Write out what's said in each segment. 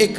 1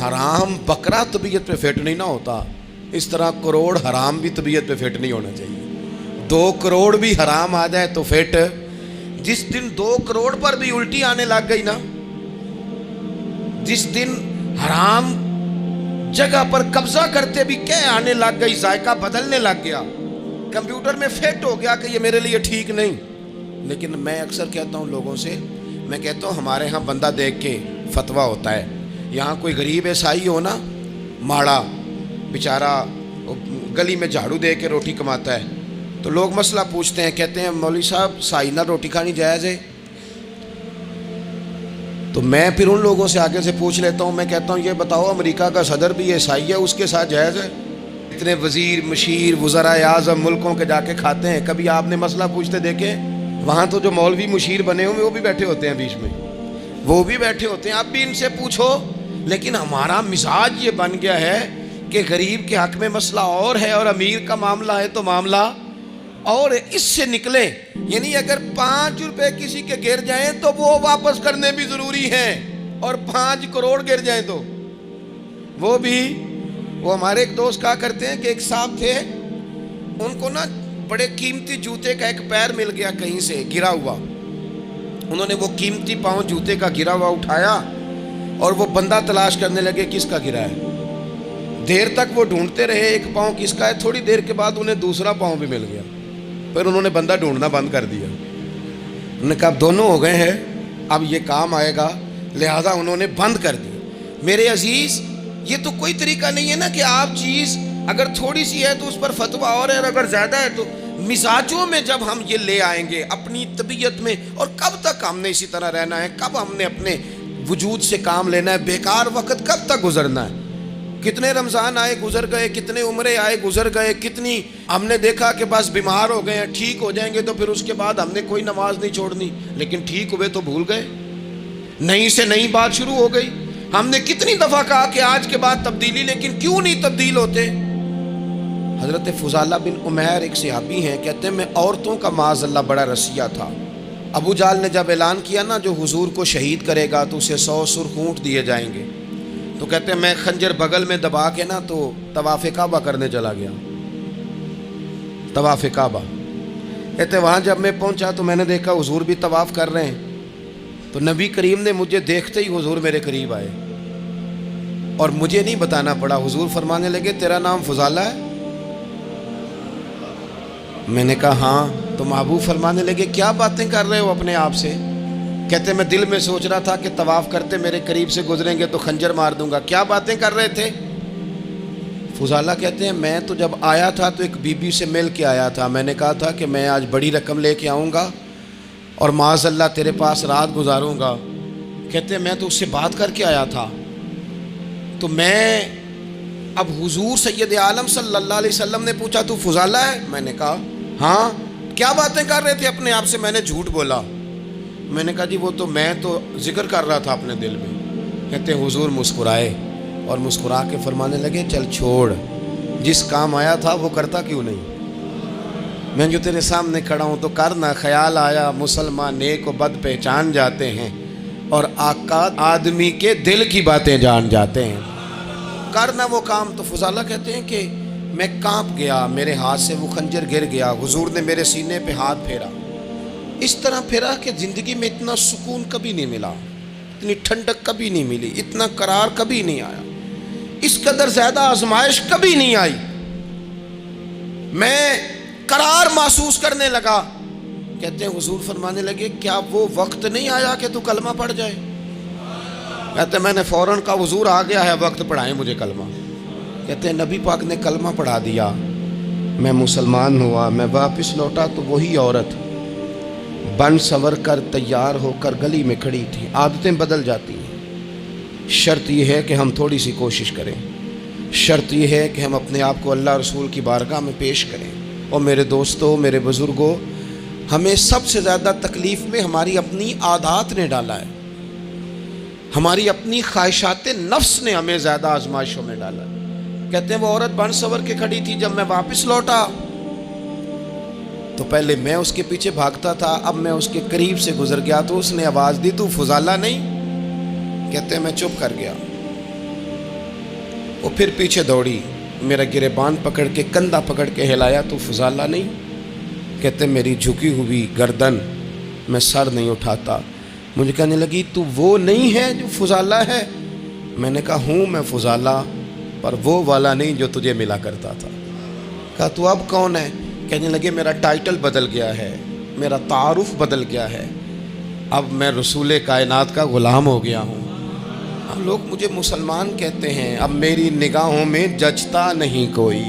حرام بکرا طبیعت پہ فٹ نہیں نہ ہوتا، اس طرح کروڑ حرام بھی طبیعت پہ فٹ نہیں ہونا چاہیے۔ 2 کروڑ بھی حرام آ جائے تو فٹ۔ جس دن 2 کروڑ پر بھی الٹی آنے لگ گئی نا، جس دن حرام جگہ پر قبضہ کرتے بھی کیا آنے لگ گئی، ذائقہ بدلنے لگ گیا، کمپیوٹر میں فٹ ہو گیا کہ یہ میرے لیے ٹھیک نہیں۔ لیکن میں اکثر کہتا ہوں لوگوں سے، میں کہتا ہوں ہمارے ہاں بندہ دیکھ کے فتویٰ ہوتا ہے۔ یہاں کوئی غریب عیسائی ہو نا، ماڑا بیچارہ گلی میں جھاڑو دے کے روٹی کماتا ہے، تو لوگ مسئلہ پوچھتے ہیں، کہتے ہیں مولوی صاحب سائنہ روٹی کھانی جائز ہے؟ تو میں پھر ان لوگوں سے آگے سے پوچھ لیتا ہوں، میں کہتا ہوں یہ بتاؤ امریکہ کا صدر بھی عیسائی ہے، اس کے ساتھ جائز ہے؟ اتنے وزیر مشیر وزراء اعظم ملکوں کے جا کے کھاتے ہیں، کبھی آپ نے مسئلہ پوچھتے دیکھیں؟ وہاں تو جو مولوی مشیر بنے ہوئے وہ بھی بیٹھے ہوتے ہیں بیچ میں، وہ بھی بیٹھے ہوتے ہیں، اب بھی ان سے پوچھو۔ لیکن ہمارا مزاج یہ بن گیا ہے کہ غریب کے حق میں مسئلہ اور ہے اور امیر کا معاملہ ہے تو معاملہ اور اس سے نکلے۔ یعنی اگر 5 روپے کسی کے گر جائیں تو وہ واپس کرنے بھی ضروری ہیں، اور 5 کروڑ گر جائیں تو وہ بھی۔ وہ ہمارے ایک دوست کہا کرتے ہیں کہ ایک صاحب تھے، ان کو نا بڑے قیمتی جوتے کا ایک پیر مل گیا کہیں سے گرا ہوا، انہوں نے وہ قیمتی پاؤں جوتے کا گرا ہوا اٹھایا اور وہ بندہ تلاش کرنے لگے کس کا گرا ہے۔ دیر تک وہ ڈھونڈتے رہے ایک پاؤں کس کا ہے، تھوڑی دیر کے بعد انہیں دوسرا پاؤں بھی مل گیا، پھر انہوں نے بندہ ڈھونڈنا بند کر دیا۔ انہوں نے کہا اب دونوں ہو گئے ہیں، اب یہ کام آئے گا، لہذا انہوں نے بند کر دیا۔ میرے عزیز یہ تو کوئی طریقہ نہیں ہے نا کہ آپ چیز اگر تھوڑی سی ہے تو اس پر فتویٰ اور ہے، اور اگر زیادہ ہے تو مزاجوں میں جب ہم یہ لے آئیں گے اپنی طبیعت میں، اور کب تک ہم نے اسی طرح رہنا ہے؟ کب ہم نے اپنے وجود سے کام لینا ہے؟ بیکار وقت کب تک گزرنا ہے؟ کتنے رمضان آئے گزر گئے، کتنے عمرے آئے گزر گئے، کتنی ہم نے دیکھا کہ بس بیمار ہو گئے ہیں، ٹھیک ہو جائیں گے تو پھر اس کے بعد ہم نے کوئی نماز نہیں چھوڑنی، لیکن ٹھیک ہوئے تو بھول گئے، نئی سے نئی بات شروع ہو گئی۔ ہم نے کتنی دفعہ کہا کہ آج کے بعد تبدیلی، لیکن کیوں نہیں تبدیل ہوتے؟ حضرت فضالہ بن عمیر ایک صحابی ہیں، کہتے ہیں میں عورتوں کا معاذ اللہ بڑا رسیہ تھا۔ ابو جہل نے جب اعلان کیا نا جو حضور کو شہید کرے گا تو اسے 100 سرخ اونٹ دیے جائیں گے، تو کہتے ہیں میں خنجر بغل میں دبا کے نا تو طواف کعبہ کرنے چلا گیا، طواف کعبہ۔ کہتے وہاں جب میں پہنچا تو میں نے دیکھا حضور بھی طواف کر رہے ہیں، تو نبی کریم نے مجھے دیکھتے ہی حضور میرے قریب آئے، اور مجھے نہیں بتانا پڑا، حضور فرمانے لگے تیرا نام فضالہ ہے؟ میں نے کہا ہاں۔ تو محبوب فرمانے لگے کیا باتیں کر رہے ہو اپنے آپ سے؟ کہتے میں دل میں سوچ رہا تھا کہ طواف کرتے میرے قریب سے گزریں گے تو خنجر مار دوں گا، کیا باتیں کر رہے تھے؟ فضالہ کہتے ہیں میں تو جب آیا تھا تو ایک بی بی سے مل کے آیا تھا، میں نے کہا تھا کہ میں آج بڑی رقم لے کے آؤں گا اور معاذ اللہ تیرے پاس رات گزاروں گا۔ کہتے ہیں میں تو اس سے بات کر کے آیا تھا، تو میں اب حضور سید عالم صلی اللہ علیہ وسلم نے پوچھا تو فضالہ ہے؟ میں نے کہا ہاں۔ کیا باتیں کر رہے تھے اپنے آپ سے؟ میں نے جھوٹ بولا۔ میں نے کہا جی وہ تو میں تو ذکر کر رہا تھا اپنے دل میں۔ کہتے ہیں حضور مسکرائے اور مسکرا کے فرمانے لگے چل چھوڑ، جس کام آیا تھا وہ کرتا کیوں نہیں؟ میں جو تیرے سامنے کھڑا ہوں تو کرنا، خیال آیا مسلمان نیک و بد پہچان جاتے ہیں اور آقا آدمی کے دل کی باتیں جان جاتے ہیں، کرنا وہ کام۔ تو فضالہ کہتے ہیں کہ میں کانپ گیا، میرے ہاتھ سے وہ خنجر گر گیا، حضور نے میرے سینے پہ ہاتھ پھیرا، اس طرح پھیرا کہ زندگی میں اتنا سکون کبھی نہیں ملا، اتنی ٹھنڈک کبھی نہیں ملی، اتنا قرار کبھی نہیں آیا، اس قدر زیادہ آزمائش کبھی نہیں آئی۔ میں قرار محسوس کرنے لگا۔ کہتے ہیں حضور فرمانے لگے کیا وہ وقت نہیں آیا کہ تو کلمہ پڑھ جائے؟ کہتے ہیں میں نے فوراً کہا حضور آ گیا ہے وقت، پڑھائیں مجھے کلمہ۔ کہتے ہیں نبی پاک نے کلمہ پڑھا دیا، میں مسلمان ہوا، میں واپس لوٹا تو وہی عورت بن سور کر تیار ہو کر گلی میں کھڑی تھی۔ عادتیں بدل جاتی ہیں، شرط یہ ہے کہ ہم تھوڑی سی کوشش کریں، شرط یہ ہے کہ ہم اپنے آپ کو اللہ رسول کی بارگاہ میں پیش کریں۔ اور میرے دوستوں، میرے بزرگوں، ہمیں سب سے زیادہ تکلیف میں ہماری اپنی عادات نے ڈالا ہے، ہماری اپنی خواہشات نفس نے ہمیں زیادہ آزمائشوں میں ڈالا ہے۔ کہتے ہیں وہ عورت بن سور کے کھڑی تھی، جب میں واپس لوٹا تو پہلے میں اس کے پیچھے بھاگتا تھا، اب میں اس کے قریب سے گزر گیا تو اس نے آواز دی تو فضالہ نہیں؟ کہتے ہیں میں چپ کر گیا، وہ پھر پیچھے دوڑی, میرا گریبان پکڑ کے کندھا پکڑ کے ہلایا, تو فضالہ نہیں؟ کہتے میری جھکی ہوئی گردن, میں سر نہیں اٹھاتا. مجھے کہنے لگی تو وہ نہیں ہے جو فضالہ ہے؟ میں نے کہا ہوں میں فضالہ, پر وہ والا نہیں جو تجھے ملا کرتا تھا. کہا تو اب کون ہے؟ کہنے لگے میرا ٹائٹل بدل گیا ہے, میرا تعارف بدل گیا ہے, اب میں رسول کائنات کا غلام ہو گیا ہوں. اب لوگ مجھے مسلمان کہتے ہیں, اب میری نگاہوں میں جچتا نہیں کوئی,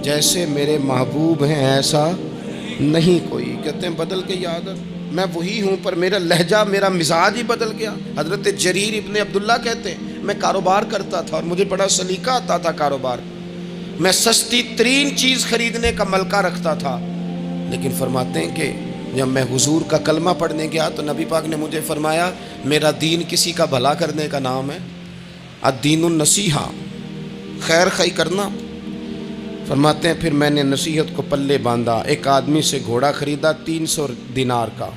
جیسے میرے محبوب ہیں ایسا نہیں کوئی. کہتے ہیں بدل گئی عادت, میں وہی ہوں پر میرا لہجہ, میرا مزاج ہی بدل گیا. حضرت جریر ابن عبداللہ کہتے ہیں میں کاروبار کرتا تھا اور مجھے بڑا سلیقہ آتا تھا کاروبار, میں سستی ترین چیز خریدنے کا ملکہ رکھتا تھا. لیکن فرماتے ہیں کہ جب میں حضور کا کلمہ پڑھنے گیا تو نبی پاک نے مجھے فرمایا میرا دین کسی کا بھلا کرنے کا نام ہے, الدین النصیحہ, خیر خی کرنا. فرماتے ہیں پھر میں نے نصیحت کو پلے باندھا, ایک آدمی سے گھوڑا خریدا 300 دینار کا.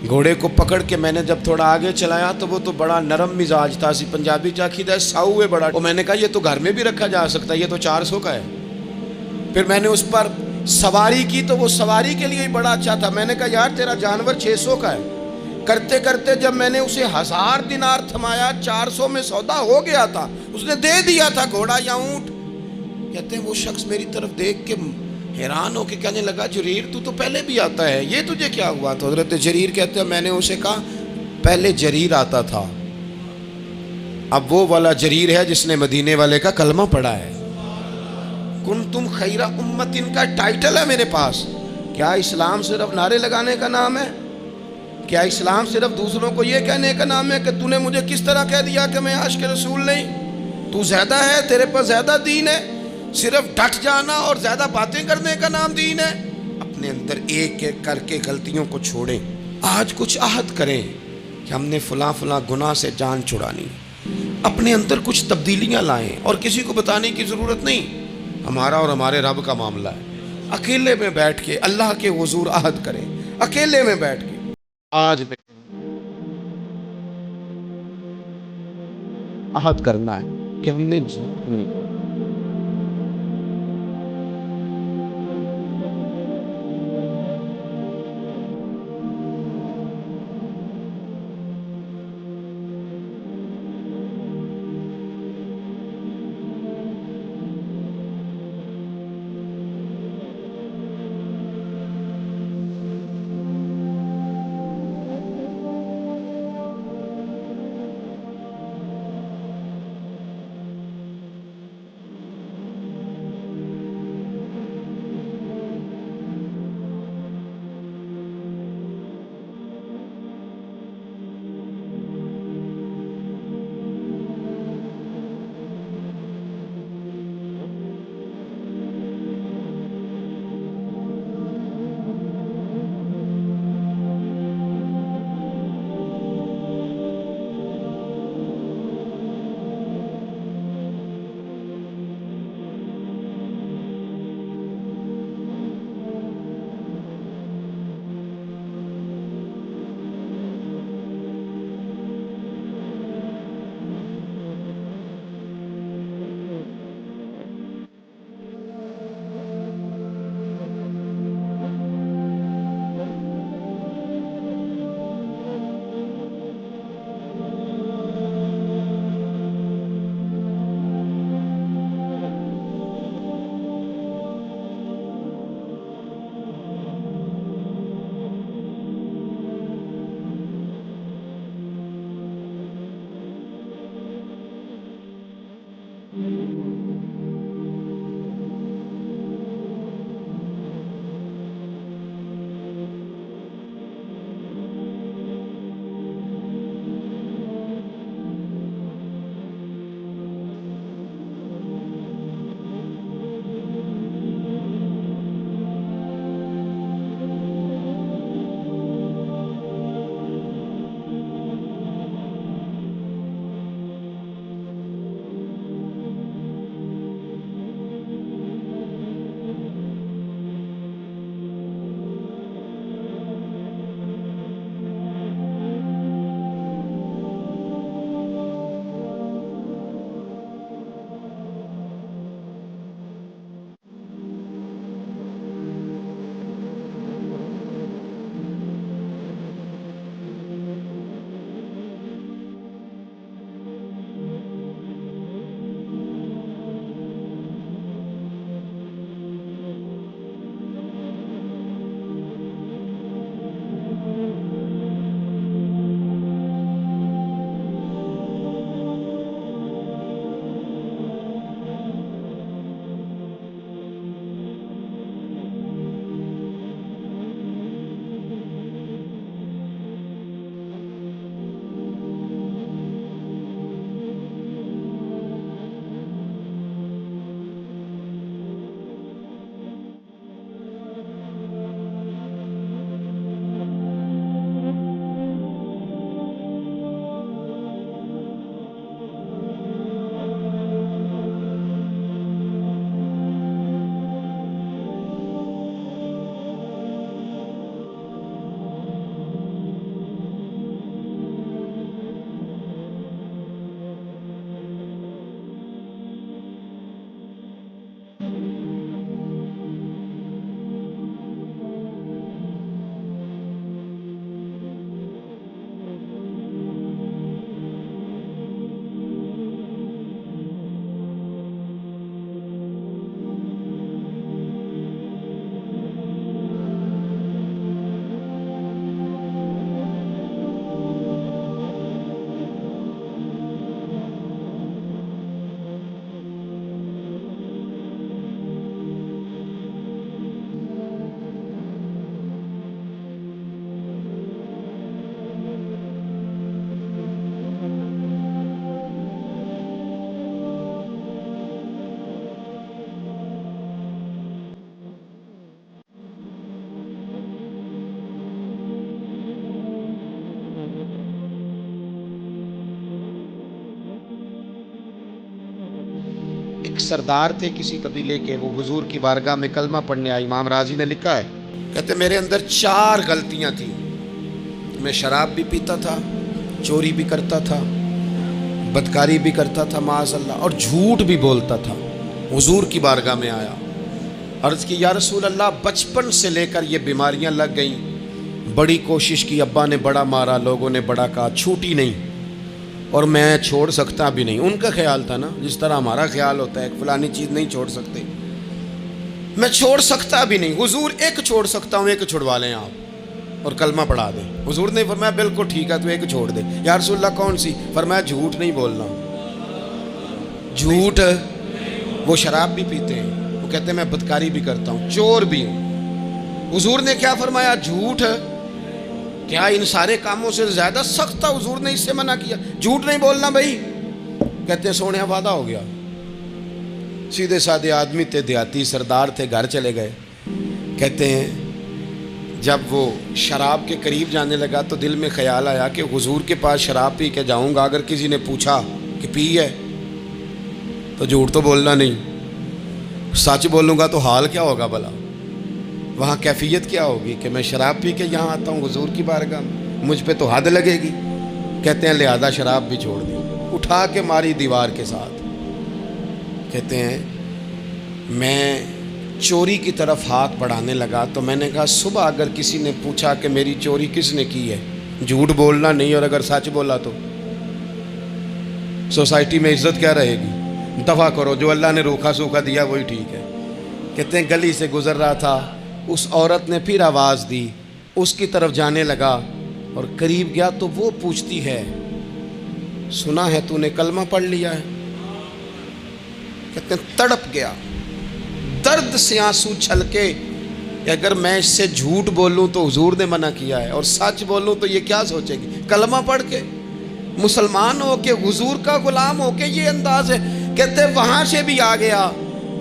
گھوڑے کو پکڑ کے میں نے جب تھوڑا آگے چلایا تو وہ تو بڑا نرم مزاج تھا, سی پنجابی چاکیدہ ہے, ساؤ ہے بڑا. میں نے کہا یہ تو گھر میں بھی رکھا جا سکتا ہے, یہ تو 400 کا ہے. پھر میں نے اس پر سواری کی تو وہ سواری کے لیے ہی بڑا اچھا تھا. میں نے کہا یار تیرا جانور 600 کا ہے. کرتے کرتے جب میں نے اسے 1000 دینار تھمایا, 400 میں سودا ہو گیا تھا, اس نے دے دیا تھا گھوڑا یا اونٹ. کہتے ہیں وہ شخص میری طرف دیکھ کے حیران ہو کے کہنے لگا جریر تو پہلے بھی آتا ہے, یہ تجھے کیا ہوا؟ تو حضرت جریر کہتے ہیں میں نے اسے کہا پہلے جریر آتا تھا, اب وہ والا جریر ہے جس نے مدینے والے کا کلمہ پڑھا ہے. کنتم خیر امت, ان کا ٹائٹل ہے میرے پاس. کیا اسلام صرف نعرے لگانے کا نام ہے؟ کیا اسلام صرف دوسروں کو یہ کہنے کا نام ہے کہ تو نے مجھے کس طرح کہہ دیا کہ میں عاشق رسول نہیں, تو زیادہ ہے, تیرے پر زیادہ دین ہے؟ صرف ڈٹ جانا اور زیادہ باتیں کرنے کا نام دین ہے؟ اپنے اندر ایک ایک کر کے غلطیوں کو چھوڑیں. آج کچھ عہد کریں کہ ہم نے فلاں فلاں گناہ سے جان چھڑانی. اپنے اندر کچھ تبدیلیاں لائیں اور کسی کو بتانے کی ضرورت نہیں. ہمارا اور ہمارے رب کا معاملہ ہے. اکیلے میں بیٹھ کے اللہ کے حضور عہد کریں, اکیلے میں بیٹھ کے. آج عہد کرنا ہے کہ ہم نے جھوٹ نہیں. ایک سردار تھے کسی قبیلے کے, وہ حضور کی بارگاہ میں کلمہ پڑھنے آئے. امام راضی نے لکھا ہے, کہتے میرے اندر 4 غلطیاں تھیں. میں شراب بھی پیتا تھا, چوری بھی کرتا تھا, بدکاری بھی کرتا تھا معاذ اللہ, اور جھوٹ بھی بولتا تھا. حضور کی بارگاہ میں آیا, عرض کی یا رسول اللہ بچپن سے لے کر یہ بیماریاں لگ گئیں, بڑی کوشش کی, ابا نے بڑا مارا, لوگوں نے بڑا کہا, چھوٹی نہیں, اور میں چھوڑ سکتا بھی نہیں. ان کا خیال تھا نا جس طرح ہمارا خیال ہوتا ہے کہ فلانی چیز نہیں چھوڑ سکتے, میں چھوڑ سکتا بھی نہیں. حضور ایک چھوڑ سکتا ہوں, ایک چھڑوا لیں آپ اور کلمہ پڑھا دیں. حضور نے فرمایا بالکل ٹھیک ہے, تو ایک چھوڑ دے. یا رسول اللہ کون سی؟ فرمایا جھوٹ نہیں بولنا. جھوٹ, وہ شراب بھی پیتے ہیں, وہ کہتے ہیں میں بدکاری بھی کرتا ہوں, چور بھی ہوں. حضور نے کیا فرمایا؟ جھوٹ. کیا ان سارے کاموں سے زیادہ سخت تھا حضور نے اس سے منع کیا؟ جھوٹ نہیں بولنا بھائی. کہتے ہیں سونے وعدہ ہو گیا. سیدھے سادے آدمی تھے, دیہاتی سردار تھے, گھر چلے گئے. کہتے ہیں جب وہ شراب کے قریب جانے لگا تو دل میں خیال آیا کہ حضور کے پاس شراب پی کے جاؤں گا, اگر کسی نے پوچھا کہ پی ہے تو جھوٹ تو بولنا نہیں, سچ بولوں گا تو حال کیا ہوگا بھلا, وہاں کیفیت کیا ہوگی کہ میں شراب پی کے یہاں آتا ہوں حضور کی بارگاہ میں, مجھ پہ تو حد لگے گی. کہتے ہیں لہذا شراب بھی چھوڑ دی, اٹھا کے ماری دیوار کے ساتھ. کہتے ہیں میں چوری کی طرف ہاتھ بڑھانے لگا تو میں نے کہا صبح اگر کسی نے پوچھا کہ میری چوری کس نے کی ہے, جھوٹ بولنا نہیں, اور اگر سچ بولا تو سوسائٹی میں عزت کیا رہے گی؟ دفع کرو, جو اللہ نے روکھا سوکھا دیا وہی ٹھیک ہے. کہتے ہیں گلی سے گزر رہا تھا, اس عورت نے پھر آواز دی, اس کی طرف جانے لگا اور قریب گیا تو وہ پوچھتی ہے سنا ہے تو نے کلمہ پڑھ لیا ہے؟ کہتے ہیں تڑپ گیا, درد سے آنسو چھلکے کہ اگر میں اس سے جھوٹ بولوں تو حضور نے منع کیا ہے, اور سچ بولوں تو یہ کیا سوچے گی. کلمہ پڑھ کے, مسلمان ہو کے, حضور کا غلام ہو کے یہ انداز ہے. کہتے ہیں وہاں سے بھی آ گیا,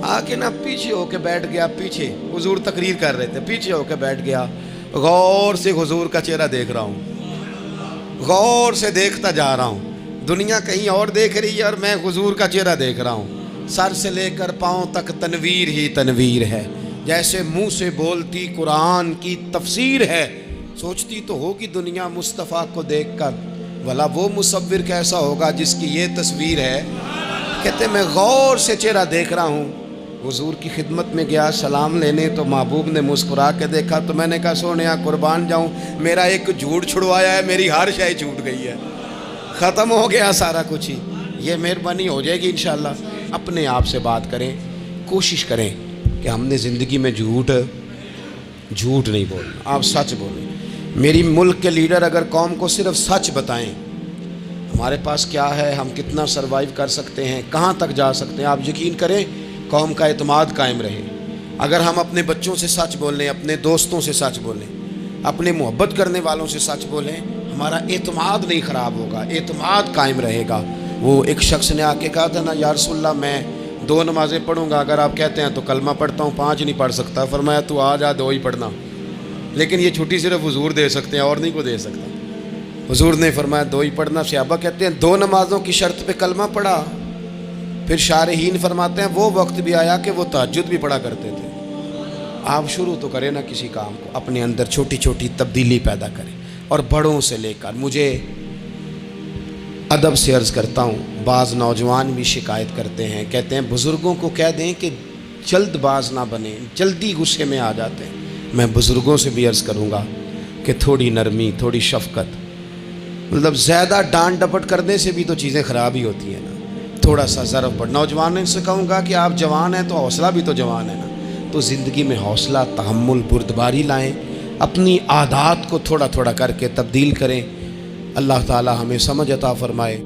آ کے نا پیچھے ہو کے بیٹھ گیا. پیچھے حضور تقریر کر رہے تھے, پیچھے ہو کے بیٹھ گیا. غور سے حضور کا چہرہ دیکھ رہا ہوں, غور سے دیکھتا جا رہا ہوں. دنیا کہیں اور دیکھ رہی ہے اور میں حضور کا چہرہ دیکھ رہا ہوں. سر سے لے کر پاؤں تک تنویر ہی تنویر ہے, جیسے منہ سے بولتی قرآن کی تفسیر ہے. سوچتی تو ہوگی دنیا مصطفیٰ کو دیکھ کر, بھلا وہ مصور کیسا ہوگا جس کی یہ تصویر ہے. کہتے میں غور سے چہرہ دیکھ رہا ہوں. حضور کی خدمت میں گیا سلام لینے تو محبوب نے مسکرا کے دیکھا تو میں نے کہا سونیا قربان جاؤں, میرا ایک جھوٹ چھڑوایا ہے, میری ہر شے چھوٹ گئی ہے, ختم ہو گیا سارا کچھ ہی. یہ مہربانی ہو جائے گی انشاءاللہ. اپنے آپ سے بات کریں, کوشش کریں کہ ہم نے زندگی میں جھوٹ نہیں بولنا, آپ سچ بولیں. میری ملک کے لیڈر اگر قوم کو صرف سچ بتائیں ہمارے پاس کیا ہے, ہم کتنا سروائیو کر سکتے ہیں, کہاں تک جا سکتے ہیں, آپ یقین کریں قوم کا اعتماد قائم رہے. اگر ہم اپنے بچوں سے سچ بولیں, اپنے دوستوں سے سچ بولیں, اپنے محبت کرنے والوں سے سچ بولیں, ہمارا اعتماد نہیں خراب ہوگا, اعتماد قائم رہے گا. وہ ایک شخص نے آ کے کہا تھا نا یا رسول اللہ میں 2 نمازیں پڑھوں گا, اگر آپ کہتے ہیں تو کلمہ پڑھتا ہوں, 5 نہیں پڑھ سکتا. فرمایا تو آ جا 2 ہی پڑھنا, لیکن یہ چھٹی صرف حضور دے سکتے ہیں اور نہیں کو دے سکتا. حضور نے فرمایا 2 ہی پڑھنا. صحابہ کہتے ہیں 2 نمازوں کی شرط پہ کلمہ پڑھا. پھر شارحین فرماتے ہیں وہ وقت بھی آیا کہ وہ تہجد بھی پڑھا کرتے تھے. آپ شروع تو کریں نا کسی کام کو, اپنے اندر چھوٹی چھوٹی تبدیلی پیدا کریں. اور بڑوں سے لے کر, مجھے ادب سے عرض کرتا ہوں, بعض نوجوان بھی شکایت کرتے ہیں, کہتے ہیں بزرگوں کو کہہ دیں کہ جلد باز نہ بنیں, جلدی غصے میں آ جاتے ہیں. میں بزرگوں سے بھی عرض کروں گا کہ تھوڑی نرمی, تھوڑی شفقت, مطلب زیادہ ڈانٹ ڈپٹ کرنے سے بھی تو چیزیں خراب ہی ہوتی ہیں نا. تھوڑا سا ضرب پڑ. نوجوانوں سے کہوں گا کہ آپ جوان ہیں تو حوصلہ بھی تو جوان ہے نا, تو زندگی میں حوصلہ, تحمل, بردباری لائیں, اپنی عادات کو تھوڑا تھوڑا کر کے تبدیل کریں. اللہ تعالی ہمیں سمجھ عطا فرمائے.